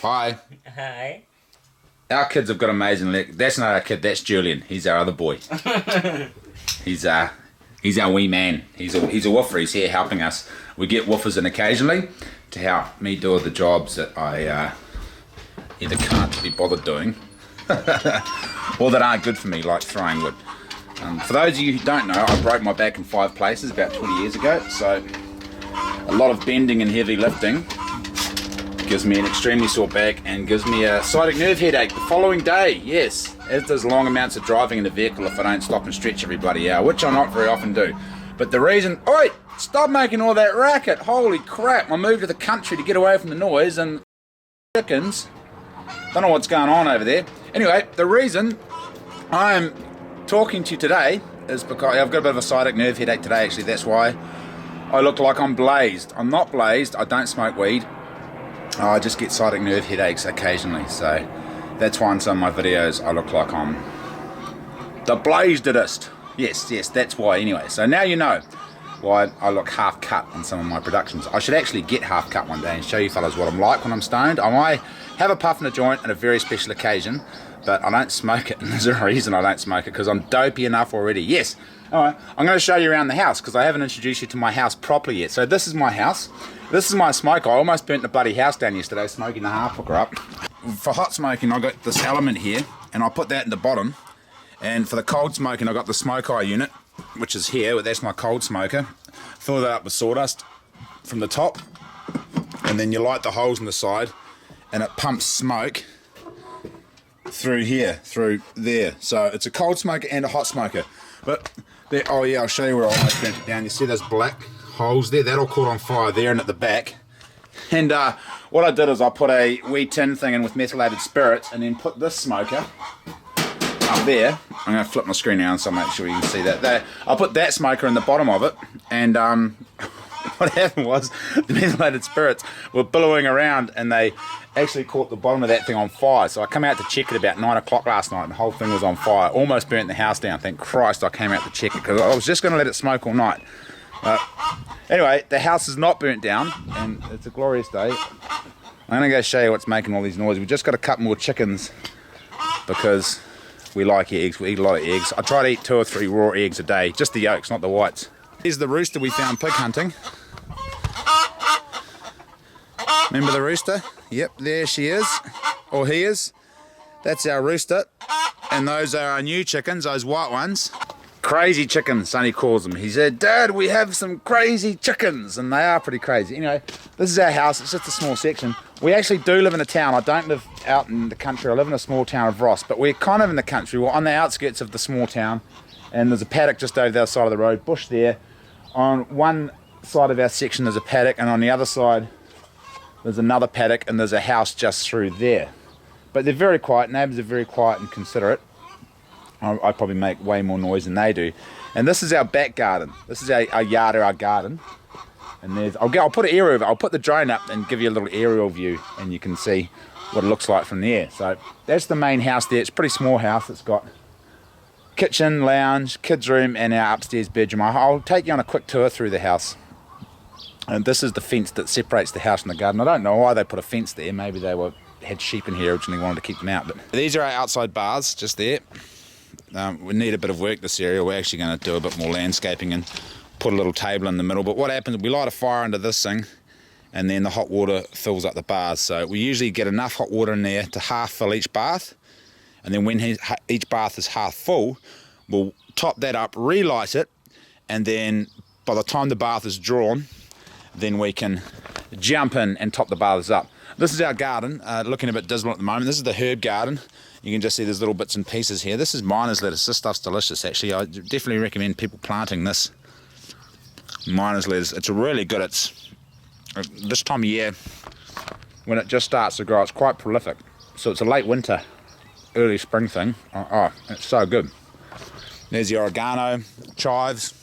Hi. Hi. Our kids have got amazing legs. That's not our kid, that's Julian. He's our other boy. He's our wee man. He's a woofer. He's here helping us. We get woofers in occasionally to help me do the jobs that I either can't be bothered doing or that aren't good for me, like throwing wood. For those of you who don't know, I broke my back in 5 places about 20 years ago, so a lot of bending and heavy lifting gives me an extremely sore back and gives me a sciatic nerve headache the following day. Yes, as does long amounts of driving in a vehicle if I don't stop and stretch every bloody hour, which I not very often do. But the reason... Oi! Stop making all that racket! Holy crap! I moved to the country to get away from the noise and chickens. Don't know what's going on over there. Anyway, the reason I'm talking to you today is because I've got a bit of a sciatic nerve headache today. Actually, that's why I look like I'm blazed. I'm not blazed. I don't smoke weed. I just get sciatic nerve headaches occasionally, so that's why in some of my videos I look like I'm the blazedest. Yes, that's why. Anyway, so now you know why I look half cut in some of my productions. I should actually get half cut one day and show you fellas what I'm like when I'm stoned. I might have a puff and a joint on a very special occasion, but I don't smoke it, and there's a reason I don't smoke it, because I'm dopey enough already. Yes. Alright, I'm going to show you around the house, because I haven't introduced you to my house properly yet. So this is my house. This is my smoker. I almost burnt the bloody house down yesterday smoking the half hooker up. For hot smoking, I got this element here, and I put that in the bottom. And for the cold smoking, I got the smoke eye unit, which is here. That's my cold smoker. Fill that up with sawdust from the top, and then you light the holes in the side, and it pumps smoke through here, through there. So it's a cold smoker and a hot smoker. But there, oh yeah, I'll show you where I almost burnt it down. You see those black holes there? That all caught on fire there and at the back. And what I did is I put a wee tin thing in with methylated spirits, and then put this smoker up there. I'm going to flip my screen around so I make sure you can see that. I put that smoker in the bottom of it, and what happened was the methylated spirits were billowing around, and they actually caught the bottom of that thing on fire. So I come out to check it about 9 o'clock last night, and the whole thing was on fire. Almost burnt the house down. Thank Christ I came out to check it, because I was just going to let it smoke all night. Anyway, the house is not burnt down, and it's a glorious day. I'm going to go show you what's making all these noises. We've just got a couple more chickens, because we like eggs. We eat a lot of eggs. I try to eat 2 or 3 raw eggs a day, just the yolks, not the whites. Here's the rooster we found pig hunting. Remember the rooster? Yep, there she is, or he is. That's our rooster, and those are our new chickens, those white ones. Crazy chickens, Sonny calls them. He said, "Dad, we have some crazy chickens," and they are pretty crazy. Anyway, this is our house. It's just a small section. We actually do live in a town. I don't live out in the country. I live in a small town of Ross, but we're kind of in the country. We're on the outskirts of the small town, and there's a paddock just over the other side of the road, bush there. On one side of our section there's a paddock, and on the other side there's another paddock, and there's a house just through there. But they're very quiet. Neighbours are very quiet and considerate. I probably make way more noise than they do. And this is our back garden. This is our yard or our garden. And there's, I'll put an aerial. I'll put the drone up and give you a little aerial view, and you can see what it looks like from there. So that's the main house there. It's a pretty small house. It's got kitchen, lounge, kids' room, and our upstairs bedroom. I'll take you on a quick tour through the house. And this is the fence that separates the house from the garden. I don't know why they put a fence there. Maybe they had sheep in here originally, wanted to keep them out. But these are our outside bars, just there. We need a bit of work this area. We're actually going to do a bit more landscaping and put a little table in the middle. But what happens, we light a fire under this thing, and then the hot water fills up the bars. So we usually get enough hot water in there to half fill each bath. And then when each bath is half full, we'll top that up, relight it, and then by the time the bath is drawn, then we can jump in and top the baths up. This is our garden, looking a bit dismal at the moment. This is the herb garden. You can just see there's little bits and pieces here. This is miner's lettuce. This stuff's delicious, actually. I definitely recommend people planting this miner's lettuce. It's really good. It's this time of year, when it just starts to grow, it's quite prolific. So it's a late winter, early spring thing. Oh, it's so good. There's the oregano, chives.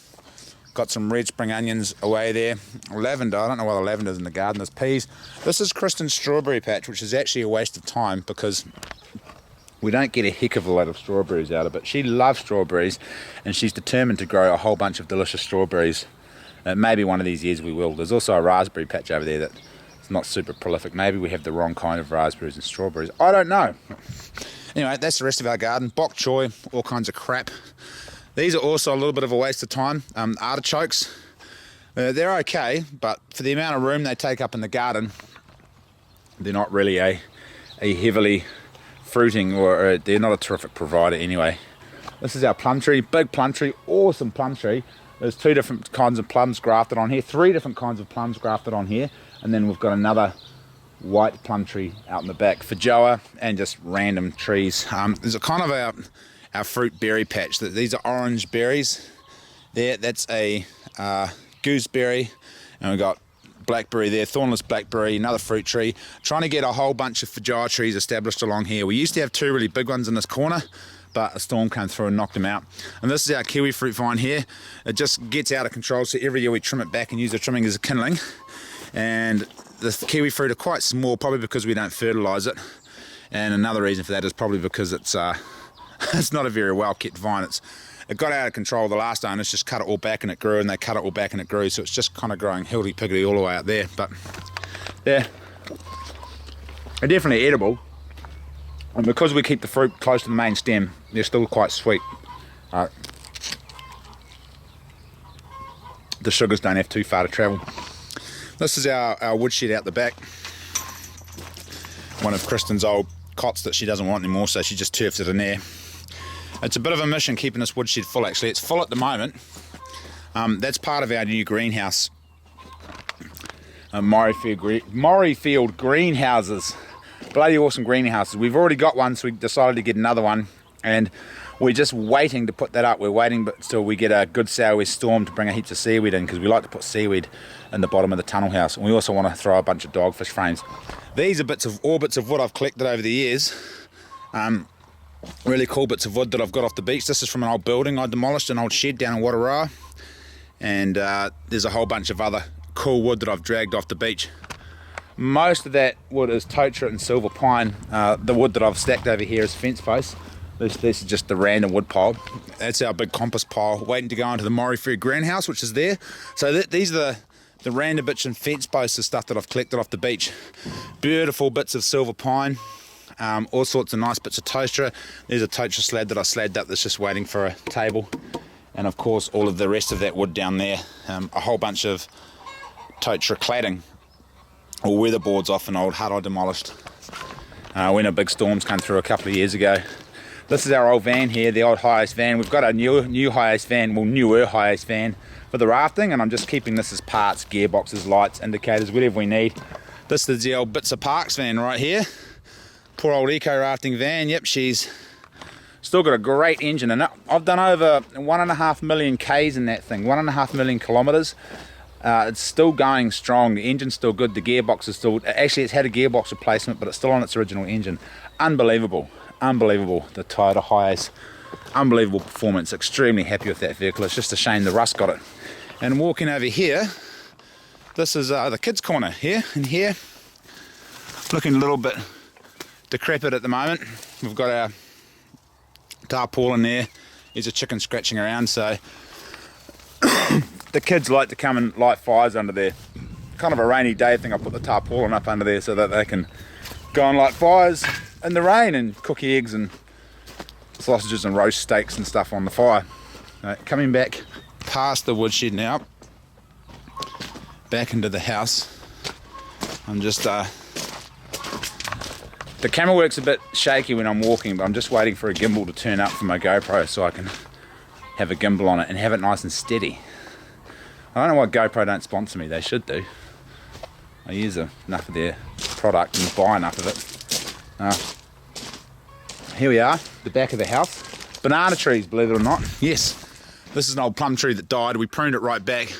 Got some red spring onions away there. Lavender, I don't know why the lavender's in the garden. There's peas. This is Kristen's strawberry patch, which is actually a waste of time because we don't get a heck of a lot of strawberries out of it. She loves strawberries, and she's determined to grow a whole bunch of delicious strawberries. Maybe one of these years we will. There's also a raspberry patch over there that it's not super prolific. Maybe we have the wrong kind of raspberries and strawberries. I don't know. Anyway, that's the rest of our garden. Bok choy, all kinds of crap. These are also a little bit of a waste of time. Artichokes, they're okay, but for the amount of room they take up in the garden, they're not really a heavily fruiting, or they're not a terrific provider anyway. This is our plum tree, big plum tree, awesome plum tree. There's 2 different kinds of plums grafted on here, 3 different kinds of plums grafted on here, and then we've got another white plum tree out in the back, Feijoa, and just random trees. There's a kind of our fruit berry patch. These are orange berries. There, that's a gooseberry, and we've got blackberry there, thornless blackberry, another fruit tree. Trying to get a whole bunch of Feijoa trees established along here. We used to have 2 really big ones in this corner, but a storm came through and knocked them out. And this is our kiwi fruit vine here. It just gets out of control, so every year we trim it back and use the trimming as a kindling. And the kiwi fruit are quite small, probably because we don't fertilise it. And another reason for that is probably because it's it's not a very well kept vine. It got out of control. The last owners just cut it all back and it grew, and they cut it all back and it grew, so it's just kind of growing higgledy-piggledy all the way out there. But they're definitely edible, and because we keep the fruit close to the main stem, they're still quite sweet. The sugars don't have too far to travel. This is our woodshed out the back. One of Kristen's old cots that she doesn't want anymore, so she just turfs it in there. It's a bit of a mission keeping this woodshed full, actually. It's full at the moment. That's part of our new greenhouse. Murrayfield greenhouses. Bloody awesome greenhouses. We've already got one, so we decided to get another one. And we're just waiting to put that up. We're waiting till we get a good southwest storm to bring a heaps of seaweed in, because we like to put seaweed in the bottom of the tunnel house. And we also want to throw a bunch of dogfish frames. These are bits of wood I've collected over the years. Really cool bits of wood that I've got off the beach. This is from an old building I demolished, an old shed down in Wataroa. And there's a whole bunch of other cool wood that I've dragged off the beach. Most of that wood is totara and silver pine. The wood that I've stacked over here is fence posts. This is just the random wood pile. That's our big compost pile waiting to go into the Murrayfield greenhouse, which is there. So these are the random bits and fence posts of stuff that I've collected off the beach. Beautiful bits of silver pine. All sorts of nice bits of totara. There's a totara slab that I slabbed up that's just waiting for a table. And of course all of the rest of that wood down there. A whole bunch of totara cladding, or weatherboards off an old hut I demolished when a big storms came through a couple of years ago. This is our old van here, the old Hi-Ace van. We've got a new Hi-Ace van, well, newer Hi-Ace van for the rafting, and I'm just keeping this as parts, gearboxes, lights, indicators, whatever we need. This is the old Bits of Parks van right here. Poor old eco rafting van. Yep, she's still got a great engine, and I've done over 1.5 million Ks in that thing, 1.5 million kilometers. It's still going strong. The engine's still good. The gearbox is still, actually it's had a gearbox replacement, but it's still on its original engine. Unbelievable, unbelievable. The Toyota Hi-Ace, unbelievable performance. Extremely happy with that vehicle. It's just a shame the rust got it. And walking over here, this is the kids corner here, and here looking a little bit decrepit at the moment. We've got our tarpaulin there. There's a chicken scratching around, so the kids like to come and light fires under there. Kind of a rainy day thing. I put the tarpaulin up under there so that they can go and light fires in the rain and cook eggs and sausages and roast steaks and stuff on the fire. Coming back past the woodshed now, back into the house. I'm just the camera works a bit shaky when I'm walking, but I'm just waiting for a gimbal to turn up for my GoPro so I can have a gimbal on it and have it nice and steady. I don't know why GoPro don't sponsor me. They should do. I use enough of their product and buy enough of it. Here we are, the back of the house. Banana trees, believe it or not. Yes, this is an old plum tree that died. We pruned it right back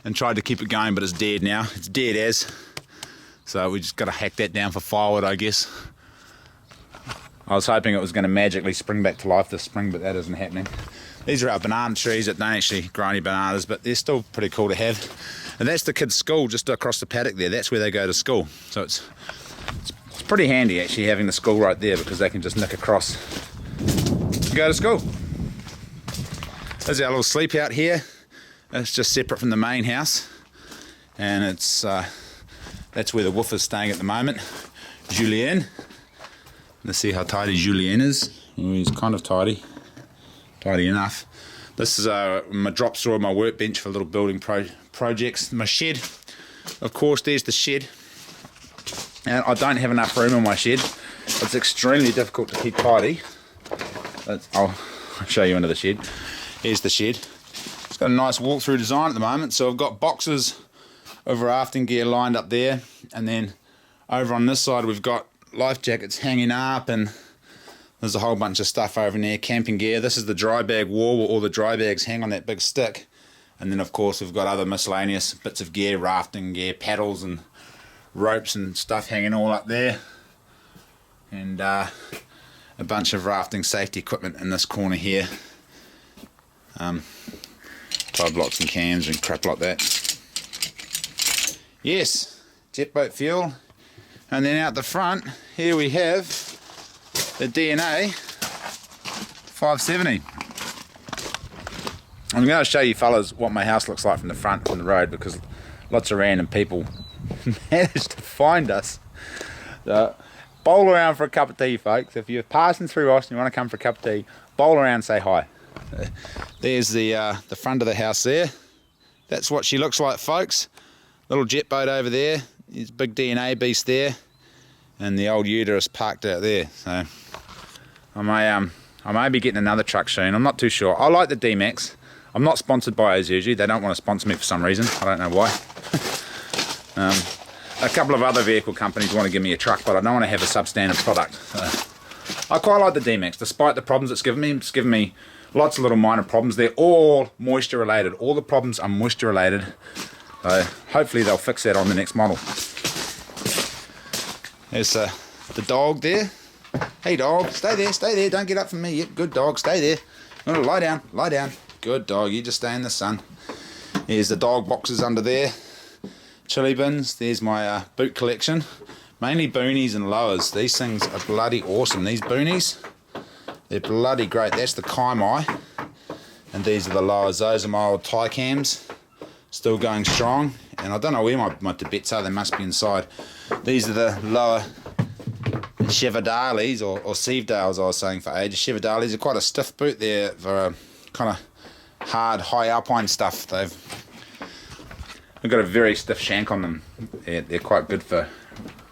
and tried to keep it going, but it's dead now. It's dead as. So we just got to hack that down for firewood, I guess. I was hoping it was going to magically spring back to life this spring, but that isn't happening. These are our banana trees that don't actually grow any bananas, but they're still pretty cool to have. And that's the kids' school just across the paddock there. That's where they go to school. So it's pretty handy actually having the school right there, because they can just nick across and go to school. There's our little sleep out here. It's just separate from the main house. And it's That's where the woofer's staying at the moment. Julien. Let's see how tidy Julien is. Oh, he's kind of tidy. Tidy enough. This is my drop straw, my workbench for little building projects. My shed. Of course, there's the shed. And I don't have enough room in my shed. It's extremely difficult to keep tidy. I'll show you into the shed. Here's the shed. It's got a nice walk-through design at the moment. So I've got boxes of rafting gear lined up there, and then over on this side we've got life jackets hanging up, and there's a whole bunch of stuff over in there, camping gear. This is the dry bag wall where all the dry bags hang on that big stick, and then of course we've got other miscellaneous bits of gear, rafting gear, paddles and ropes and stuff hanging all up there, and a bunch of safety equipment in this corner here, tie blocks and cams and crap like that. Yes, jet boat fuel. And then out the front here we have the DNA 570. I'm going to show you fellas what my house looks like from the front, from the road, because lots of random people managed to find us. Bowl around for a cup of tea, folks. If you're passing through Austin and you want to come for a cup of tea, bowl around and say hi. There's the front of the house there. That's what she looks like, folks. Little jet boat over there. There's a big DNA beast there, and the old uterus parked out there. So I may be getting another truck soon. I'm not too sure. I like the D-Max. I'm not sponsored by Isuzu. They don't want to sponsor me for some reason. I don't know why. A couple of other vehicle companies want to give me a truck, but I don't want to have a substandard product. So I quite like the D-Max, despite the problems it's given me. It's given me lots of little minor problems. They're all moisture related. All the problems are moisture related. So hopefully they'll fix that on the next model. There's the dog there. Hey dog, stay there, don't get up from me. Yep, good dog, stay there. Oh, lie down. Good dog, you just stay in the sun. There's the dog boxes under there. Chili bins, there's my boot collection. Mainly boonies and lowers. These things are bloody awesome. These boonies, they're bloody great. That's the Kaimai. And these are the lowers. Those are my old tie cams. Still going strong, and I don't know where my Tibets are. They must be inside. These are the lower Chevadalis or Sievdales, I was saying for ages. Chevadalis are quite a stiff boot. They're for kind of hard, high alpine stuff. They've got a very stiff shank on them. They're quite good for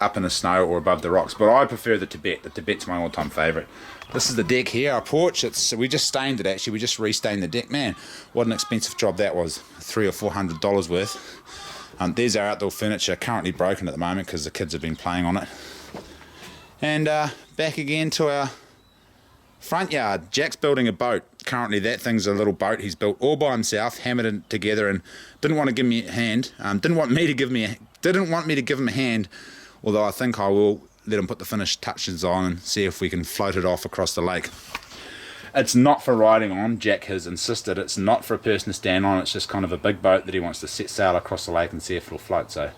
up in the snow or above the rocks, but I prefer the Tibet. The Tibet's my all-time favourite. This is the deck here, our porch. We just stained it actually. We just restained the deck. Man, what an expensive job that was. $300 or $400 worth. There's our outdoor furniture, currently broken at the moment because the kids have been playing on it. And back again to our front yard. Jack's building a boat. Currently that thing's a little boat he's built all by himself, hammered it together, and didn't want to give me a hand. Didn't want me to give him a hand, although I think I will let him put the finished touches on and see if we can float it off across the lake. It's not for riding on. Jack has insisted it's not for a person to stand on. It's just kind of a big boat that he wants to set sail across the lake and see if it'll float. So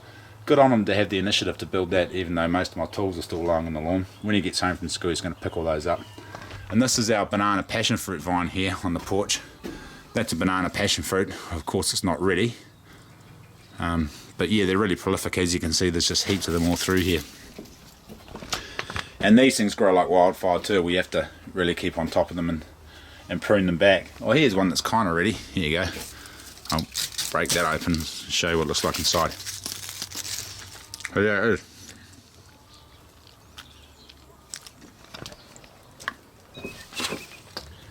good on him to have the initiative to build that, even though most of my tools are still lying on the lawn. When he gets home from school, he's going to pick all those up. And this is our banana passion fruit vine here on the porch. That's a banana passion fruit. Of course it's not ready, but yeah, they're really prolific. As you can see, there's just heaps of them all through here. And these things grow like wildfire too. We have to really keep on top of them and prune them back. Oh, here's one that's kind of ready. Here you go. I'll break that open and show you what it looks like inside. Oh, there it is.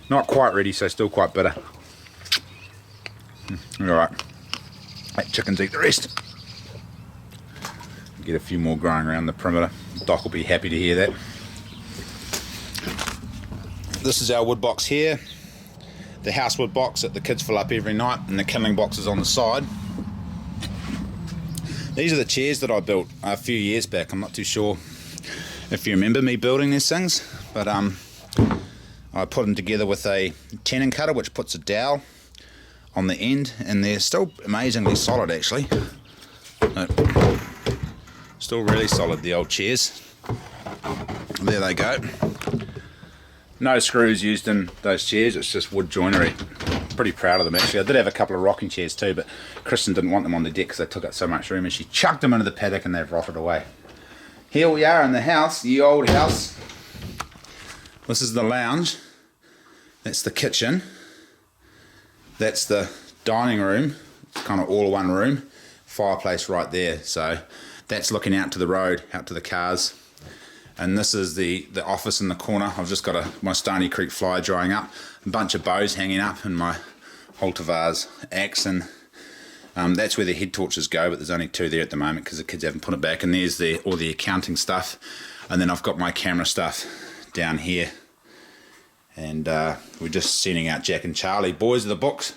Not quite ready, so still quite bitter. Alright, let chickens eat the rest. Get a few more growing around the perimeter. Doc will be happy to hear that. This is our wood box here. The house wood box that the kids fill up every night, and the kindling box is on the side. These are the chairs that I built a few years back. I'm not too sure if you remember me building these things, but I put them together with a tenon cutter which puts a dowel on the end, and they're still amazingly solid actually. Still really solid, the old chairs. There they go. No screws used in those chairs, it's just wood joinery. pretty proud of them actually. I did have a couple of rocking chairs too, but Kristen didn't want them on the deck because they took up so much room, and she chucked them into the paddock and they've rotted away. Here we are in the house, the old house. This is the lounge. That's the kitchen. That's the dining room. It's kind of all one room. Fireplace right there. So that's looking out to the road, out to the cars. And this is the office in the corner. I've just got my Stony Creek fly drying up, a bunch of bows hanging up, and my Holtavars axe, and that's where the head torches go, but there's only 2 there at the moment because the kids haven't put it back. And there's all the accounting stuff, and then I've got my camera stuff down here. And we're just sending out Jack and Charlie. Boys of the books.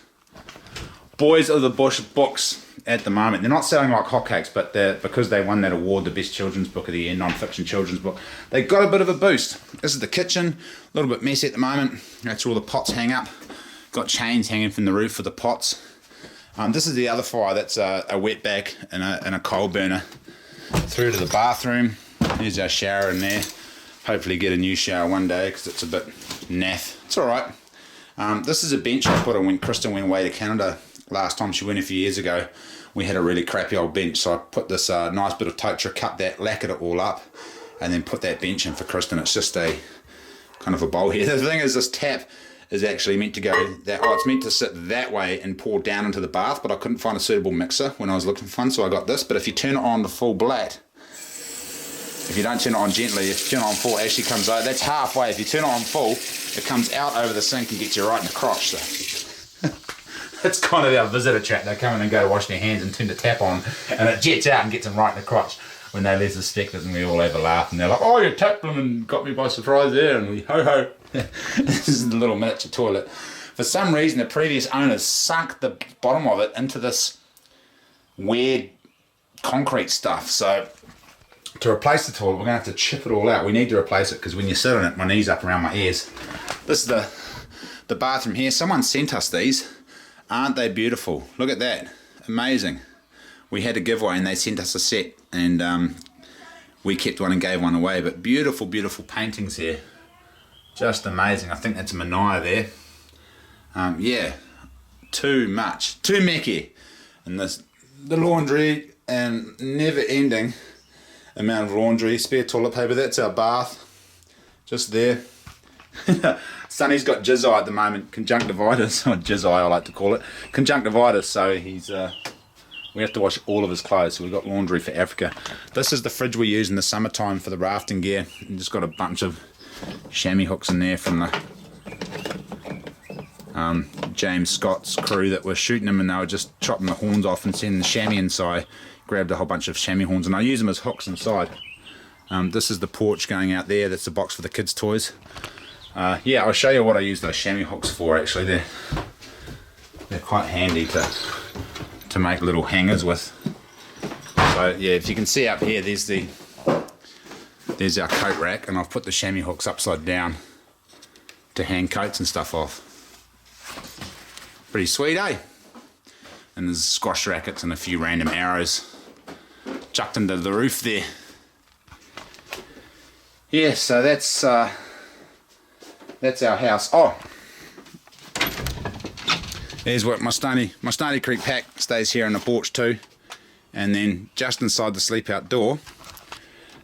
Boys of the Bush books at the moment. They're not selling like hotcakes, but because they won that award, the best children's book of the year, non-fiction children's book, they got a bit of a boost. This is the kitchen, a little bit messy at the moment. That's where all the pots hang up. Got chains hanging from the roof for the pots. This is the other fire. That's a wetback and a coal burner. Through to the bathroom. There's our shower in there. Hopefully get a new shower one day because it's a bit naff. It's alright. This is a bench I put on when Kristen went away to Canada last time she went a few years ago. We had a really crappy old bench, so I put this nice bit of totara, cut that, lacquered it all up, and then put that bench in for Kristen. It's just a kind of a bowl here. The thing is, this tap is actually meant to go it's meant to sit that way and pour down into the bath, but I couldn't find a suitable mixer when I was looking for one, so I got this. But if you turn it on to full blat, if you don't turn it on gently, if you turn it on full, it actually comes out. That's halfway. If you turn it on full, it comes out over the sink and gets you right in the crotch. So it's kind of our visitor trap. They come in and go to wash their hands and turn the tap on, and it jets out and gets them right in the crotch when they least suspect it, and we all have a laugh. And they're like, "Oh, you tapped them and got me by surprise there," and we ho ho. This is the little miniature toilet. For some reason, the previous owners sunk the bottom of it into this weird concrete stuff. So to replace the toilet, we're going to have to chip it all out. We need to replace it because when you sit on it, my knees up around my ears. This is the bathroom here. Someone sent us these. Aren't they beautiful? Look at that. Amazing. We had a giveaway and they sent us a set, and we kept one and gave one away. But beautiful, beautiful paintings here. Just amazing. I think that's a Manaya there. Yeah, too much. Too messy. And the laundry and never-ending amount of laundry. Spare toilet paper. That's our bath. Just there. Sonny's got jizz eye at the moment, conjunctivitis, or jizz eye I like to call it, conjunctivitis, so we have to wash all of his clothes, so we've got laundry for Africa. This is the fridge we use in the summertime for the rafting gear, and just got a bunch of chamois hooks in there from the James Scott's crew that were shooting them, and they were just chopping the horns off and sending the chamois inside. Grabbed a whole bunch of chamois horns, and I use them as hooks inside. This is the porch going out there. That's the box for the kids' toys. Yeah, I'll show you what I use those chamois hooks for. Actually, they're quite handy to make little hangers with. So yeah, if you can see up here, there's our coat rack, and I've put the chamois hooks upside down to hang coats and stuff off. Pretty sweet, eh? And there's squash rackets and a few random arrows chucked into the roof there. Yeah, so that's our house. Oh, there's what my Stony Creek pack stays here in the porch too, and then just inside the sleep out door,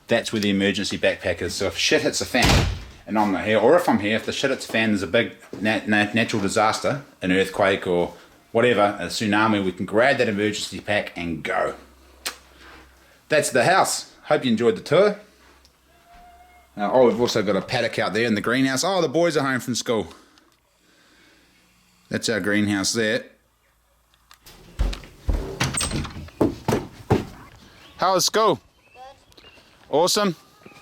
that's where the emergency backpack is. So if shit hits a fan and I'm not here, or if I'm here, if the shit hits a fan, there's a big natural disaster, an earthquake or whatever, a tsunami, we can grab that emergency pack and go. That's the house. Hope you enjoyed the tour. Oh, we've also got a paddock out there in the greenhouse. Oh, the boys are home from school. That's our greenhouse there. How was school? Good. Awesome?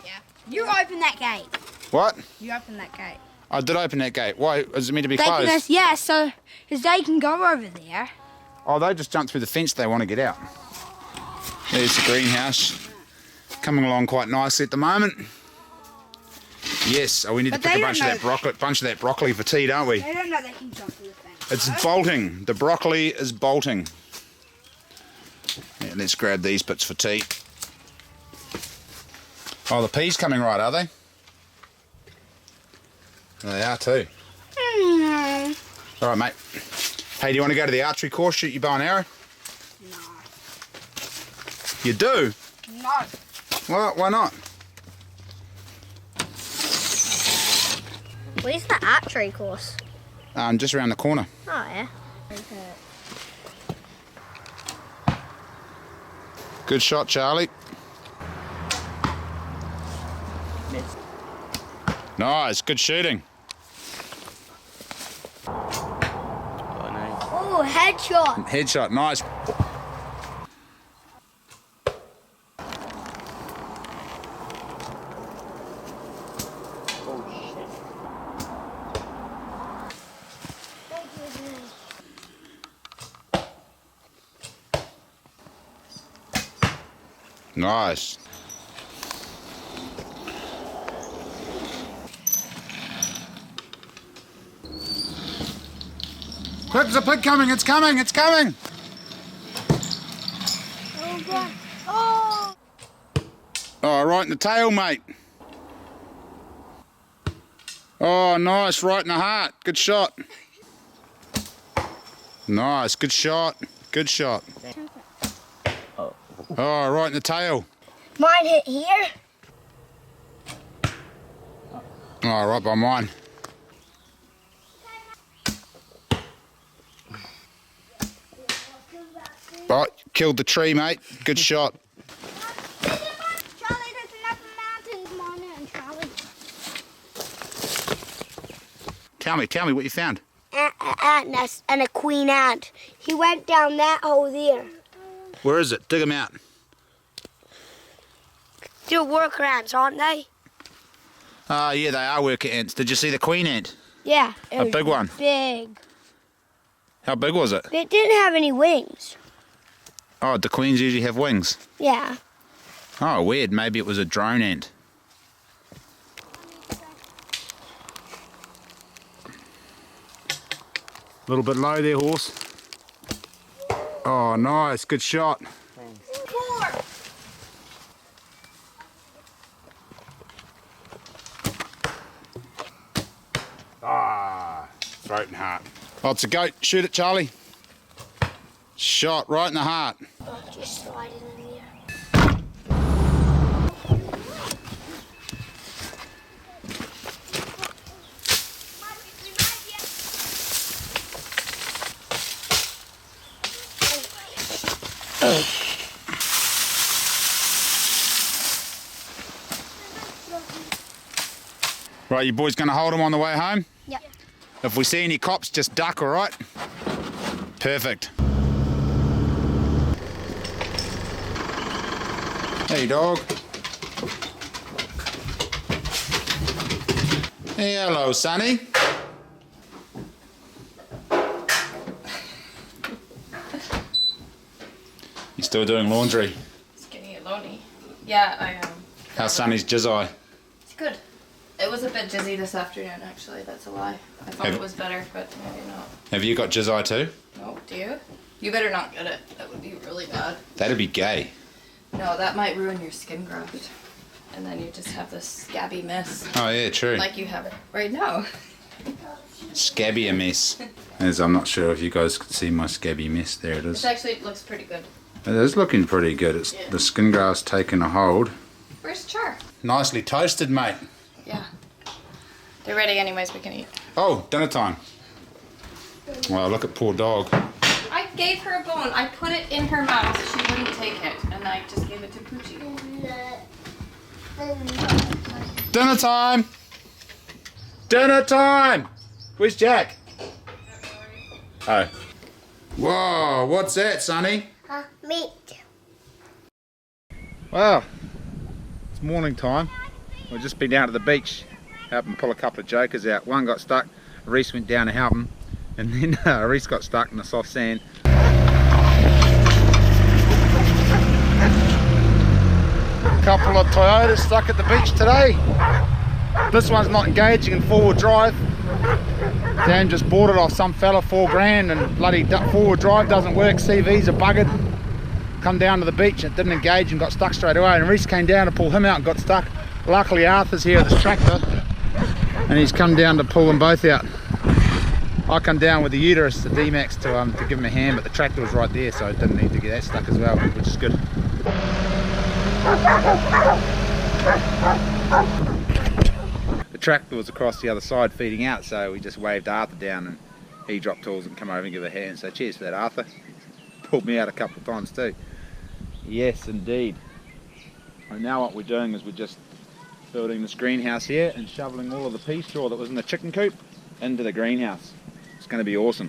Yeah. You open that gate. What? You open that gate. I did open that gate. Why? Is it meant to be closed? Yeah, so because they can go over there. Oh, they just jumped through the fence. They want to get out. There's the greenhouse. Coming along quite nicely at the moment. Yes, we need to pick a bunch of that broccoli for tea, don't we? They don't know they can jump through the fence. It's bolting. The broccoli is bolting. Yeah, let's grab these bits for tea. Oh, the peas coming right, are they? They are too. All right, mate. Hey, do you want to go to the archery course, shoot your bow and arrow? No. You do? No. Well, why not? Where's the archery course? Just around the corner. Oh, yeah. Good shot, Charlie. Missed. Nice, good shooting. Oh, nice. Oh, headshot. Headshot, nice. Oh, shit. Nice. Quick, there's a pig coming, it's coming, it's coming! Oh, God. Oh! Oh, right in the tail, mate. Oh, nice, right in the heart. Good shot. Nice, good shot. Good shot. Oh. Oh, right in the tail. Mine hit here. Oh, right by mine. Right, killed the tree, mate. Good shot. Charlie, there's another mountain. Come on in, Charlie. Tell me what you found. An nest and a queen ant. He went down that hole there. Where is it? Dig them out. They're workarounds, aren't they? Yeah, they are worker ants. Did you see the queen ant? Yeah. A big one. Big. How big was it? It didn't have any wings. Oh, the queens usually have wings. Yeah. Oh, weird. Maybe it was a drone ant. A little bit low there, horse. Oh, nice. Good shot. Ah, throat and heart. Oh, it's a goat. Shoot it, Charlie. Shot right in the heart. Oh, just slide it in there. Right, you boys gonna hold them on the way home? Yep. If we see any cops, just duck, all right? Perfect. Hey, dog. Hey, hello, Sonny. You still doing laundry? It's getting it lonely. Yeah, I am. How's Sonny's jizz eye? It's good. It was a bit dizzy this afternoon, actually. That's a lie. I thought Have- it was better, but maybe not. Have you got jizz eye too? No, do you? You better not get it. That would be really bad. That'd be gay. No, that might ruin your skin graft. And then you just have this scabby mess. Oh yeah, true. Like you have it right now. Scabby a mess. As I'm not sure if you guys could see my scabby mess. There it It is. actually looks pretty good. It is looking pretty good. It's Yeah. the skin graft's taken a hold. Where's Char? Nicely toasted, mate. Yeah. They're ready anyways, we can eat. Oh, dinner time. Wow, look at poor dog. I gave her a bone. I put it in her mouth so she wouldn't take it. And I just gave it to Poochie. Dinner time! Dinner time! Where's Jack? Oh. Whoa, what's that, Sonny? Meat. Well, it's morning time. We've just been down to the beach, helping pull a couple of jokers out. One got stuck, Reese went down to help him, and then Reese got stuck in the soft sand. Couple of Toyotas stuck at the beach today. This one's not engaging in forward drive. Dan just bought it off some fella, $4 and bloody forward drive doesn't work. CVs are buggered. Come down to the beach, it didn't engage and got stuck straight away, and Reese came down to pull him out and got stuck. Luckily Arthur's here at this tractor and he's come down to pull them both out. I come down with the uterus, the D-Max, to give him a hand, but the tractor was right there, so I didn't need to get that stuck as well, which is good. The tractor was across the other side feeding out, so we just waved Arthur down and he dropped tools and come over and give a hand. So cheers for that, Arthur. Pulled me out a couple of times too. Yes, indeed. And now what we're doing is we're just building this greenhouse here and shoveling all of the pea straw that was in the chicken coop into the greenhouse. It's going to be awesome.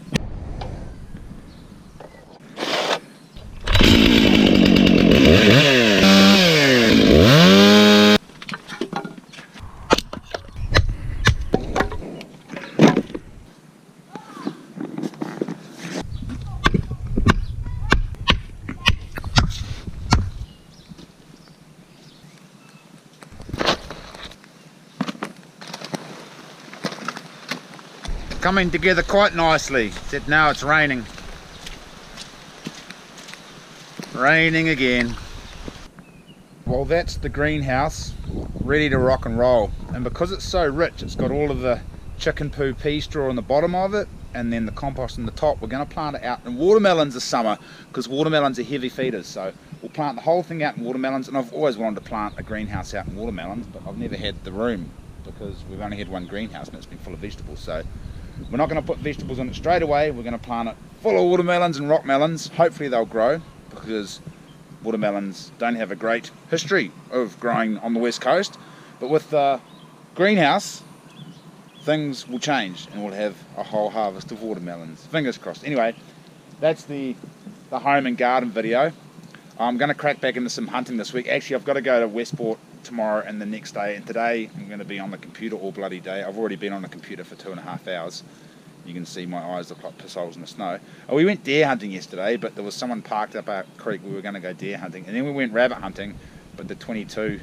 Coming together quite nicely, except now it's raining. Raining again. Well, that's the greenhouse ready to rock and roll, and because it's so rich, it's got all of the chicken poo pea straw on the bottom of it and then the compost on the top. We're going to plant it out in watermelons this summer because watermelons are heavy feeders, so we'll plant the whole thing out in watermelons. And I've always wanted to plant a greenhouse out in watermelons, but I've never had the room because we've only had one greenhouse and it's been full of vegetables. So we're not going to put vegetables on it straight away. We're going to plant it full of watermelons and rock melons. Hopefully they'll grow, because watermelons don't have a great history of growing on the west coast. But with the greenhouse, things will change and we'll have a whole harvest of watermelons. Fingers crossed. Anyway, that's the home and garden video. I'm going to crack back into some hunting this week. Actually, I've got to go to Westport tomorrow and the next day, and today I'm going to be on the computer all bloody day. I've already been on the computer for 2.5 hours. You can see my eyes look like piss holes in the snow. Oh, we went deer hunting yesterday, but there was someone parked up our creek. We were going to go deer hunting, and then we went rabbit hunting, but the 22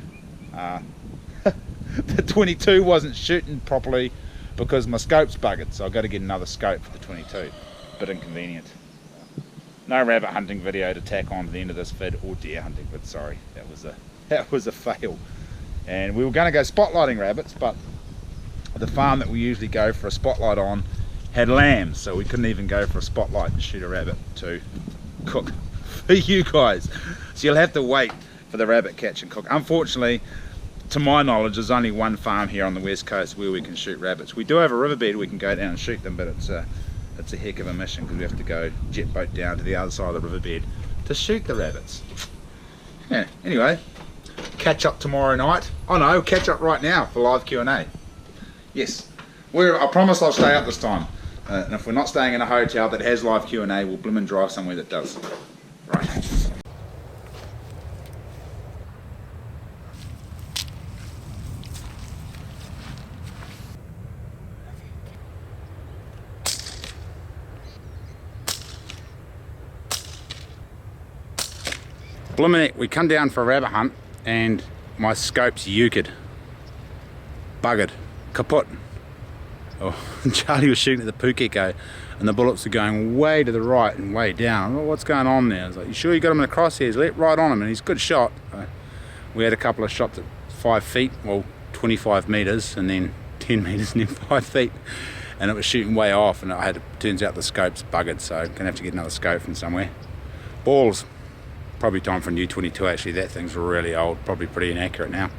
the 22 wasn't shooting properly because my scope's buggered, so I've got to get another scope for the 22. Bit inconvenient. No rabbit hunting video to tack on to the end of this vid, or deer hunting vid, sorry. That was a fail. And we were going to go spotlighting rabbits, but the farm that we usually go for a spotlight on had lambs, so we couldn't even go for a spotlight and shoot a rabbit to cook for you guys. So you'll have to wait for the rabbit catch and cook. Unfortunately, to my knowledge, there's only one farm here on the west coast where we can shoot rabbits. We do have a riverbed we can go down and shoot them, but it's a heck of a mission because we have to go jet boat down to the other side of the riverbed to shoot the rabbits. Yeah, anyway, catch up tomorrow night. Oh no, catch up right now for live Q&A. Yes, I promise I'll stay up this time. And if we're not staying in a hotel that has live Q&A, we'll blim and drive somewhere that does. Right. Blimmin', we come down for a rabbit hunt and my scope's euchred. Buggered. Kaput. Oh, Charlie was shooting at the pukeko and the bullets were going way to the right and way down. Oh, what's going on there? I was like, you sure you got him in the crosshairs? Let right on him, and he's a good shot. We had a couple of shots at 5 feet, well 25 metres, and then 10 metres and then 5 feet, and it was shooting way off, and turns out the scope's buggered, so I'm going to have to get another scope from somewhere. Balls. Probably time for a new 22 actually. That thing's really old, probably pretty inaccurate now.